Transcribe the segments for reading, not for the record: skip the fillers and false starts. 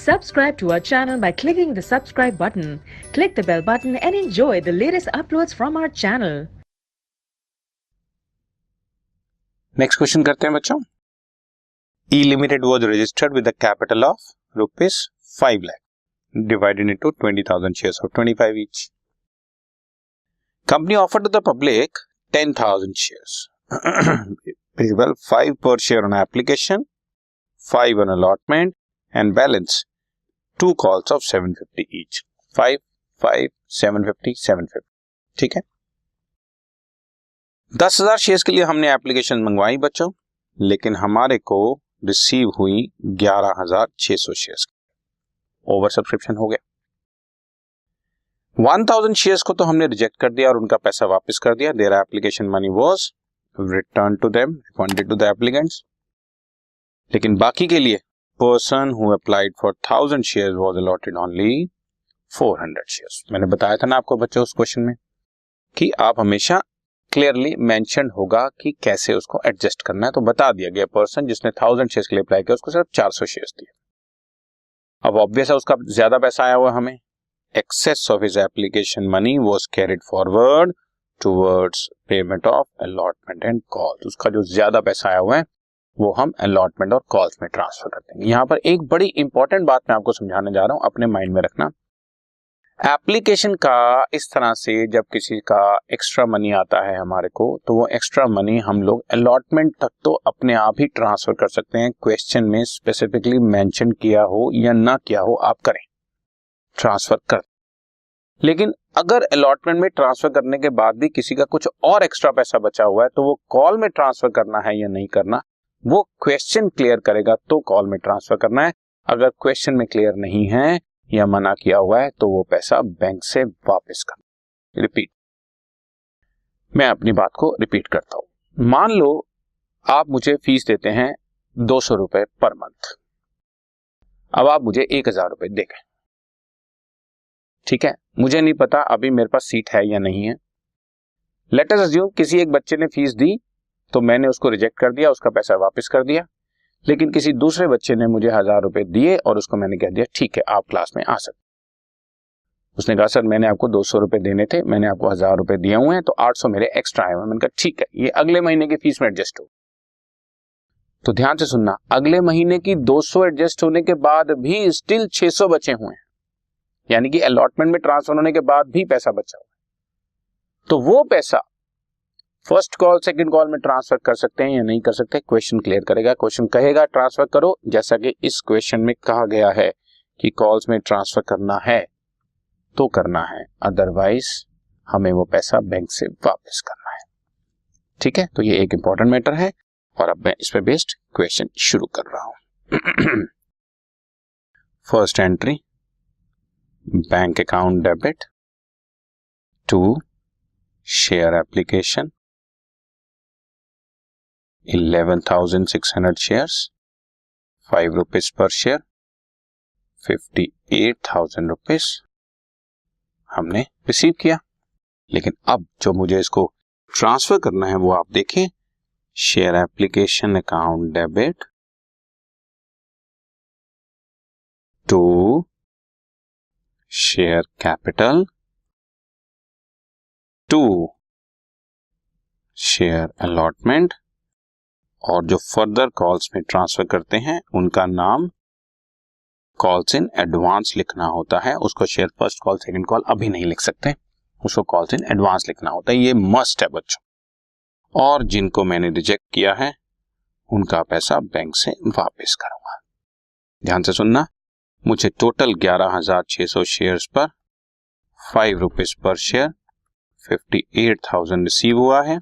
Subscribe to our channel by clicking the subscribe button. Click the bell button and enjoy the latest uploads from our channel. Next question करते हैं बच्चों. E limited was registered with the capital of ₹5 lakh divided into 20,000 shares of 25 each. Company offered to the public 10,000 shares. Payable 5 per share on application, 5 on allotment, and balance 2 calls of 750 each. 5, 5, 750, 750. ठीक है. 10,000 shares के लिए हमने application मंगवाई बच्चों, लेकिन हमारे को रिसीव हुई 11,600 शेयर्स. ओवर सब्सक्रिप्शन हो गया. 1,000 शेयर्स को तो हमने रिजेक्ट कर दिया और उनका पैसा वापस कर दिया. Their application money was return to them, refunded to the applicants. लेकिन बाकी के लिए person who applied for 1,000 shares was allotted only 400 shares. मैंने बताया था ना आपको बच्चों उस क्वेश्चन में कि आप हमेशा क्लियरली मेंशन होगा कि कैसे उसको एडजस्ट करना है. तो बता दिया गया पर्सन जिसने 1,000 शेयर्स के लिए अप्लाई किया उसको सिर्फ 400 शेयर्स दिए. अब ऑब्वियस है उसका ज्यादा पैसा आया हुआ हमें. Excess of his application money was carried forward towards payment of allotment and calls. उसका जो ज्यादा पैसा आया हुआ है वो हम अलॉटमेंट और कॉल्स में ट्रांसफर कर देंगे. यहां पर एक बड़ी इंपॉर्टेंट बात मैं आपको समझाने जा रहा हूं, अपने माइंड में रखना. एप्लीकेशन का इस तरह से जब किसी का एक्स्ट्रा मनी आता है हमारे को, तो वो एक्स्ट्रा मनी हम लोग अलॉटमेंट तक तो अपने आप ही ट्रांसफर कर सकते हैं. क्वेश्चन में स्पेसिफिकली मेंशन किया हो या ना किया हो, आप करें, ट्रांसफर कर. लेकिन अगर अलॉटमेंट में ट्रांसफर करने के बाद भी किसी का कुछ और एक्स्ट्रा पैसा बचा हुआ है, तो वो कॉल में ट्रांसफर करना है या नहीं करना, वो क्वेश्चन क्लियर करेगा तो कॉल में ट्रांसफर करना है. अगर क्वेश्चन में क्लियर नहीं है या मना किया हुआ है तो वो पैसा बैंक से वापस कर. रिपीट, मैं अपनी बात को रिपीट करता हूं. मान लो आप मुझे फीस देते हैं 200 रुपए पर मंथ. अब आप मुझे 1,000 रुपए देंगे. ठीक है, मुझे नहीं पता अभी मेरे पास सीट है या नहीं है. लेट अस अज्यूम किसी एक बच्चे ने फीस दी तो मैंने उसको रिजेक्ट कर दिया, उसका पैसा वापस कर दिया. लेकिन किसी दूसरे बच्चे ने मुझे 1,000 रुपए दिए और उसको मैंने कह दिया ठीक है आप क्लास में आ सकते. उसने कहा सर मैंने आपको 200 रुपए देने थे, मैंने आपको 1,000 रुपए दिए हुए हैं, तो 800 मेरे एक्स्ट्रा आए हुए. मैंने कहा ठीक है, ये अगले महीने की फीस में एडजस्ट हो. तो ध्यान से सुनना, अगले महीने की 200 एडजस्ट होने के बाद भी स्टिल 600 बचे हुए हैं, यानी कि अलॉटमेंट में ट्रांसफर होने के बाद भी पैसा बचा हुआ है. तो वो पैसा फर्स्ट कॉल सेकंड कॉल में ट्रांसफर कर सकते हैं या नहीं कर सकते, क्वेश्चन क्लियर करेगा. क्वेश्चन कहेगा ट्रांसफर करो, जैसा कि इस क्वेश्चन में कहा गया है कि कॉल्स में ट्रांसफर करना है तो करना है, अदरवाइज हमें वो पैसा बैंक से वापस करना है. ठीक है, तो ये एक इंपॉर्टेंट मैटर है और अब मैं इस पे बेस्ड क्वेश्चन शुरू कर रहा हूं. First entry, bank account debit to share application 11,600 shares, 5 rupees पर शेयर, 58,000 रुपीज हमने रिसीव किया. लेकिन अब जो मुझे इसको ट्रांसफर करना है वो आप देखें, share application account debit to share capital to share allotment, और जो फर्दर कॉल्स में ट्रांसफर करते हैं उनका नाम कॉल्स इन एडवांस लिखना होता है. उसको share first call second call अभी नहीं लिख सकते, उसको कॉल्स इन एडवांस लिखना होता है. ये मस्ट है बच्चों. और जिनको मैंने रिजेक्ट किया है उनका पैसा बैंक से वापस करूंगा. ध्यान से सुनना, मुझे टोटल 11,600 शेयर्स पर 5 रुपीज पर शेयर 58,000 रिसीव हुआ है.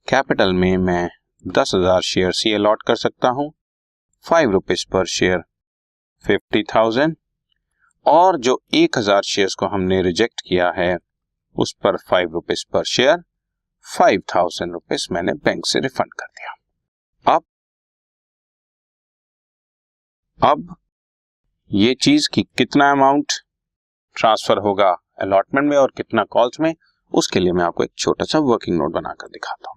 कैपिटल में मैं 10,000 शेयर ही अलॉट कर सकता हूं, 5 रुपीज पर शेयर 50,000, और जो 1,000 शेयर्स को हमने रिजेक्ट किया है उस पर 5 रुपीज पर शेयर 5,000 रुपीज मैंने बैंक से रिफंड कर दिया. अब ये चीज कि कितना अमाउंट ट्रांसफर होगा अलॉटमेंट में और कितना कॉल्स में, उसके लिए मैं आपको एक छोटा सा वर्किंग नोट बनाकर दिखाता हूं.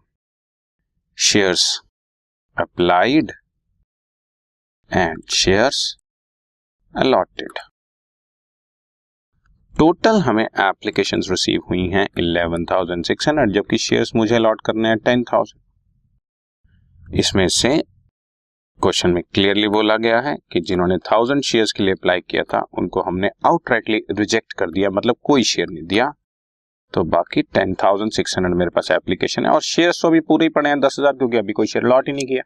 Shares applied and shares allotted. Total हमें एप्लीकेशंस रिसीव हुई हैं 11,600, जबकि शेयर्स मुझे अलॉट करने हैं 10,000। इसमें से क्वेश्चन में क्लियरली बोला गया है कि जिन्होंने 1000 शेयर्स के लिए अप्लाई किया था उनको हमने आउटराइटली रिजेक्ट कर दिया, मतलब कोई शेयर नहीं दिया। तो बाकी 10,600 मेरे पास एप्लीकेशन है और शेयर्स तो अभी पूरे ही पड़े हैं 10,000, क्योंकि अभी कोई शेयर अलॉट ही नहीं किया।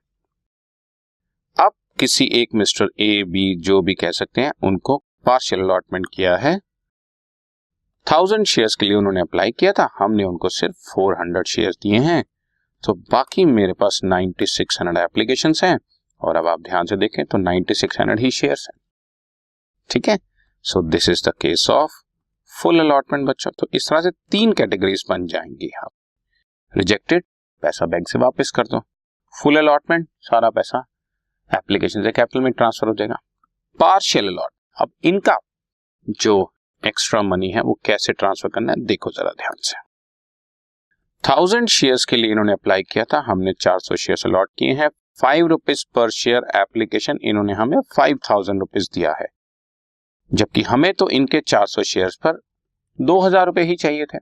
अब किसी एक मिस्टर ए बी जो भी कह सकते हैं उनको पार्शियल अलॉटमेंट किया है। 1000 शेयर्स के लिए उन्होंने अप्लाई किया था, हमने उनको सिर्फ 400 शेयर्स दिए हैं। तो बाकी मेरे पास 9600 एप्लीकेशंस हैं और अब आप ध्यान से देखें तो 9600 ही शेयर्स हैं। ठीक है, सो this is the case of full allotment बच्चों। तो इस तरह से 3 कैटेगरीज बन जाएंगी। आप रिजेक्टेड, पैसा बैंक से वापस कर दो। फुल अलॉटमेंट, सारा पैसा एप्लीकेशन से कैपिटल में ट्रांसफर हो जाएगा। पार्शियल अलॉट, अब इनका जो एक्स्ट्रा मनी है वो कैसे ट्रांसफर करना है देखो जरा ध्यान से। 1000 शेयर्स के लिए इन्होंने अप्लाई किया था, हमने 400 शेयर्स अलॉट किए हैं। 5 रुपीज पर शेयर एप्लीकेशन, इन्होंने हमें 5000 रुपीज दिया है, जबकि हमें तो इनके 400 शेयर्स पर 2000 रुपए ही चाहिए थे।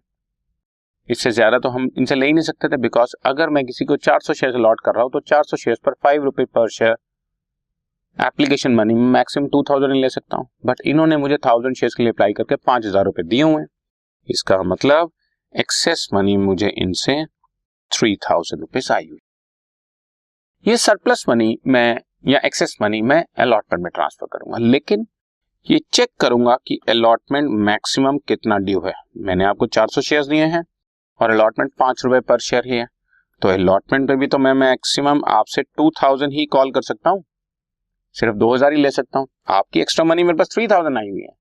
इससे ज्यादा तो हम इनसे ले ही नहीं सकते थे, बिकॉज अगर मैं किसी को 400 शेयर अलॉट कर रहा हूं तो 400 शेयर्स पर 5 रुपए पर शेयर एप्लीकेशन मनी मैक्सिमम 2000 ले सकता हूं, बट इन्होंने मुझे 1000 शेयर्स के लिए अप्लाई करके 5000 रुपए दिए हुए हैं। इसका मतलब एक्सेस मनी मुझे इनसे 3000 रुपीज आई हुई। ये सरप्लस मनी मैं या एक्सेस मनी मैं अलॉटमेंट में ट्रांसफर करूंगा, लेकिन ये चेक करूंगा कि अलॉटमेंट मैक्सिमम कितना ड्यू है। मैंने आपको 400 शेयर्स दिए हैं और अलॉटमेंट 5 रुपए पर शेयर ही है, तो अलॉटमेंट पे भी तो मैं मैक्सिमम आपसे 2000 ही कॉल कर सकता हूं, सिर्फ 2000 ही ले सकता हूं। आपकी एक्स्ट्रा मनी मेरे पास 3000 आई हुई है,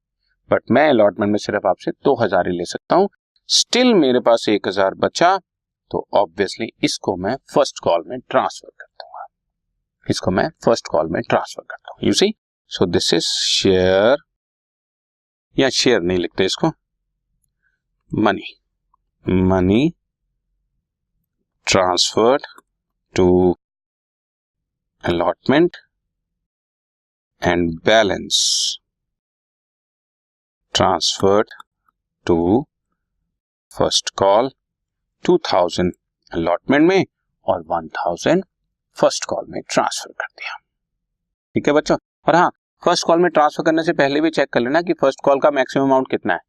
बट मैं अलॉटमेंट में सिर्फ आपसे 2000 ही ले सकता हूं। स्टिल मेरे पास 1000 बचा, तो ऑब्वियसली इसको मैं फर्स्ट कॉल में ट्रांसफर कर दूंगा। इसको मैं फर्स्ट कॉल में ट्रांसफर करता हूं। You see, so this is share, या शेयर नहीं लिखते इसको, money, money transferred to allotment and balance transferred to first call, 2000 allotment में और 1000 फर्स्ट कॉल में ट्रांसफर कर दिया। ठीक है बच्चों, और हाँ, फर्स्ट कॉल में ट्रांसफर करने से पहले भी चेक कर लेना कि फर्स्ट कॉल का मैक्सिमम अमाउंट कितना है।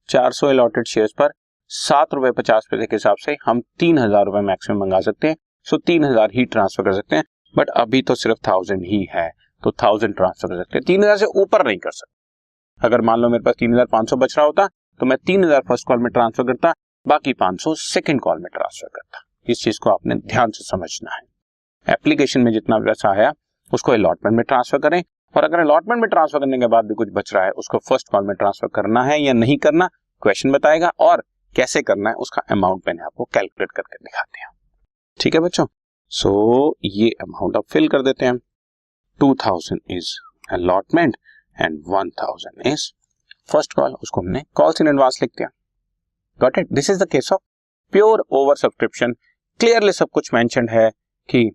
400 अलॉटेड शेयर्स पर 7 रुपए 50 पैसे के हिसाब से हम 3000 रुपए मैक्सिमम मंगा सकते हैं, सो 3000 ही ट्रांसफर कर सकते हैं। बट अभी तो सिर्फ 1000 ही है, तो 1000 ट्रांसफर कर सकते हैं, 3000 से ऊपर नहीं कर सकते। अगर मान लो मेरे पास 3500 बच रहा होता तो मैं 3000 फर्स्ट कॉल में ट्रांसफर करता, बाकी 500 सेकेंड कॉल में ट्रांसफर करता। इस चीज को आपने ध्यान से समझना है। एप्लीकेशन में जितना पैसा आया उसको अलॉटमेंट में ट्रांसफर करें, और अगर अलॉटमेंट में ट्रांसफर करने के बाद भी कुछ बच रहा है उसको फर्स्ट कॉल में ट्रांसफर करना है या नहीं करना, क्वेश्चन बताएगा, और कैसे करना है उसका अमाउंट मैंने आपको कैलकुलेट करके दिखाते हैं। ठीक है बच्चों, सो ये अमाउंट आप फिल कर देते हैं। 2000 is allotment and 1000 is first call, उसको हमने कॉल्स इन एडवांस लिख दिया। Got it? This is the case of pure over subscription. Clearly सब कुछ मेंशन्ड है कि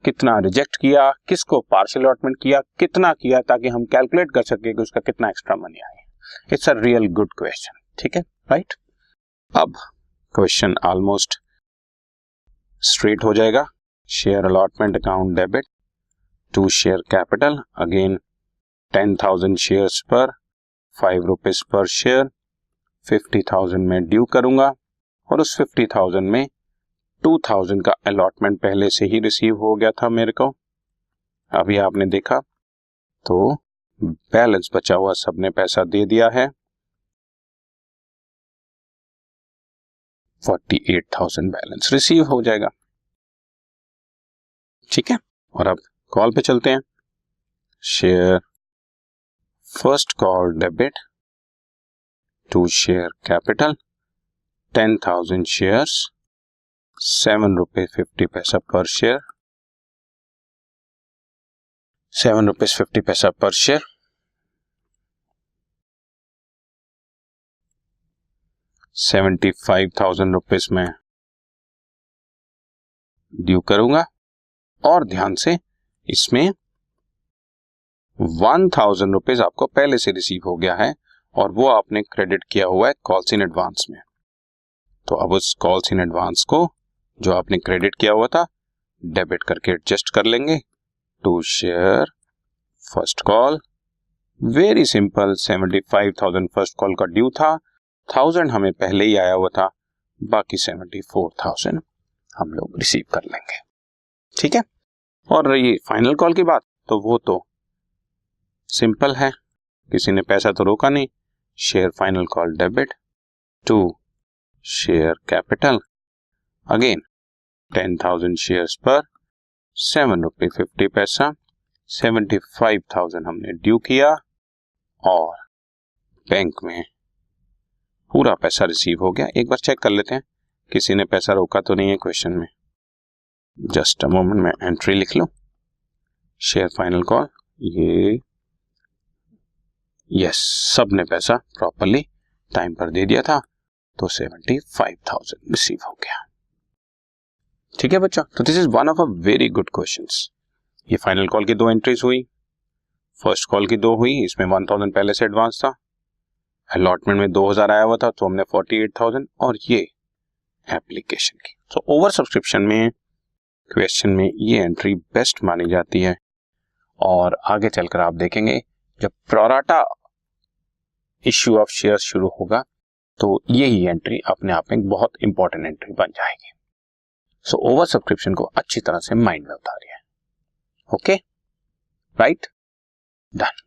कितना रिजेक्ट किया, किसको पार्शियल अलॉटमेंट किया, कितना किया, ताकि हम कैलकुलेट कर सके कि उसका कितना एक्स्ट्रा मनी आया। It's a real good question. ठीक है, राइट? अब क्वेश्चन ऑलमोस्ट स्ट्रेट हो जाएगा। Share allotment account debit to share capital, again 10,000 shares पर 5 रुपीज पर शेयर, 50,000 में ड्यू करूंगा, और उस 50,000 में 2000 का अलॉटमेंट पहले से ही रिसीव हो गया था मेरे को, अभी आपने देखा, तो बैलेंस बचा हुआ सबने पैसा दे दिया है, 48,000 बैलेंस रिसीव हो जाएगा। ठीक है, और अब कॉल पे चलते हैं। Share first call debit to share capital, 10,000 shares, 7 रुपए 50 पैसा पर शेयर, 7 रुपीज 50 पैसा पर शेयर, 75,000 रुपीज में ड्यू करूंगा, और ध्यान से इसमें 1,000 रुपीज आपको पहले से रिसीव हो गया है और वो आपने क्रेडिट किया हुआ है कॉल्स इन एडवांस में। तो अब उस कॉल्स इन एडवांस को जो आपने क्रेडिट किया हुआ था डेबिट करके एडजस्ट कर लेंगे to share first call. Very simple, 75,000 first call का ड्यू था, 1,000 हमें पहले ही आया हुआ था, बाकी 74,000 हम लोग रिसीव कर लेंगे। ठीक है। और ये फाइनल कॉल की बात, तो वो तो सिंपल है, किसी ने पैसा तो रोका नहीं। Share final call debit to share capital, again 10,000 shares पर ₹7.50, 75,000 हमने ड्यू किया और बैंक में पूरा पैसा रिसीव हो गया। एक बार चेक कर लेते हैं किसी ने पैसा रोका तो नहीं है क्वेश्चन में। जस्ट अ मोमेंट, में एंट्री लिख लूं, शेयर फाइनल कॉल, ये यस, सबने पैसा प्रॉपरली टाइम पर दे दिया था, तो 75,000 रिसीव हो गया। ठीक है बच्चों, तो this is one of a very good questions. ये फाइनल कॉल की 2 एंट्रीज हुई, फर्स्ट कॉल की 2 हुई, इसमें 1,000 पहले से एडवांस था, अलॉटमेंट में 2,000 आया हुआ था तो हमने 48,000, और ये एप्लीकेशन की। तो ओवर सब्सक्रिप्शन में क्वेश्चन में ये एंट्री बेस्ट मानी जाती है, और आगे चलकर आप देखेंगे जब प्रोराटा इश्यू ऑफ शेयर्स शुरू होगा तो यही एंट्री अपने आप में बहुत इंपॉर्टेंट एंट्री बन जाएगी। सो ओवर सब्सक्रिप्शन को अच्छी तरह से माइंड में उतारिए। Okay, right, done.